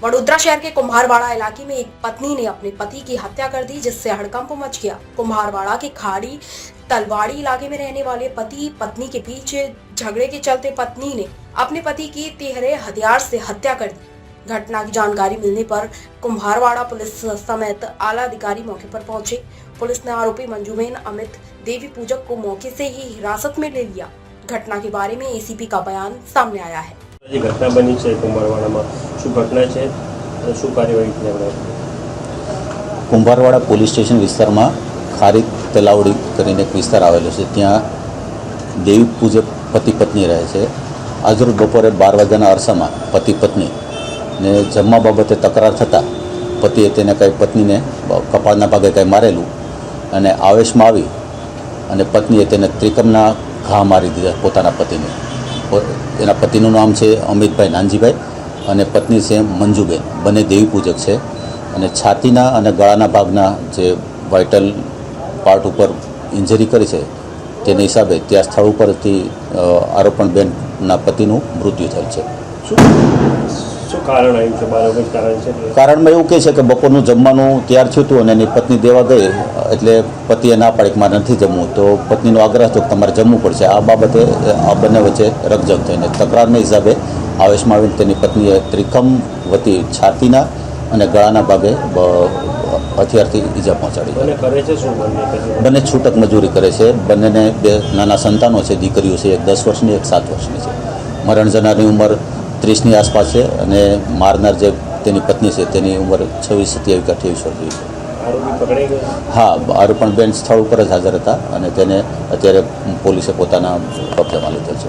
वडोदरा शहर के कुम्हारवाड़ा इलाके में एक पत्नी ने अपने पति की हत्या कर दी, जिससे हड़कंप मच गया। कुम्हारवाड़ा के खाड़ी तलवाड़ी इलाके में रहने वाले पति पत्नी के बीच झगड़े के चलते पत्नी ने अपने पति की तिहरे हथियार से हत्या कर दी। घटना की जानकारी मिलने पर कुम्हारवाड़ा पुलिस समेत आला अधिकारी मौके पर पहुंचे। पुलिस ने आरोपी मंजूबेन अमित देवी पूजक को मौके से ही हिरासत में ले लिया। घटना के बारे में एसीपी का बयान सामने आया है। જે ઘટના બની છે કુંભારવાડામાં શું ઘટના છે અને શું કાર્યવાહી થઈ આપણે? કુંભારવાડા પોલીસ સ્ટેશન વિસ્તારમાં ખારી તલાવડી કરીને એક વિસ્તાર આવેલો છે, ત્યાં દેવી પૂજક પતિ પત્ની રહે છે। આજરોજ બપોરે 12 વાગ્યાના અરસામાં પતિ પત્ની ને જમવા બાબતે તકરાર થતાં પતિએ તેને કંઈ પત્નીને કપાળના ભાગે કંઈ મારેલું અને આવેશમાં આવી અને પત્નીએ તેને ત્રિકમના ઘા મારી દીધા પોતાના પતિને। એના પતિનું નામ છે અમિતભાઈ નાનજીભાઈ અને પત્ની છે મંજુબેન। બંને દેવી પૂજક છે અને છાતીના અને ગળાના ભાગના જે વાઇટલ પાર્ટ ઉપર ઇન્જરી કરી છે તેને હિસાબે ત્યાં સ્થળ ઉપરથી આરોપણબેનના પતિનું મૃત્યુ થયેલ છે। શું કારણ આવ્યું છે? બરાબર કારણ છે? કારણમાં એવું કહે છે કે બપોરનું જમવાનું તૈયાર થયું હતું અને એની પત્ની દેવા ગઈ એટલે પતિએ ના પાડી કે મારે નથી જમવું, તો પત્નીનો આગ્રહ હતો કે તમારે જમવું પડશે। આ બાબતે આ બંને વચ્ચે રકઝક થઈને તકરારના હિસાબે આવેશમાં આવીને તેની પત્નીએ ત્રિકમ વતી છાતીના અને ગળાના ભાગે હથિયારથી ઈજા પહોંચાડી। અને કરે છે શું? બંને છૂટક મજૂરી કરે છે। બંનેને 2 નાના સંતાનો છે, દીકરીઓ છે, એક 10 વર્ષની એક 7 વર્ષની છે। મરણ જનારની ઉંમર 30ની આસપાસ છે અને મારનાર જે તેની પત્ની છે તેની ઉંમર 26, 27 કે 28 વર્ષની છે। આરોપી પકડાઈ ગયો? હા, આરોપણ બેન સ્થળ ઉપર જ હાજર હતા અને તેને અત્યારે પોલીસે પોતાના કબજામાં લીધો છે।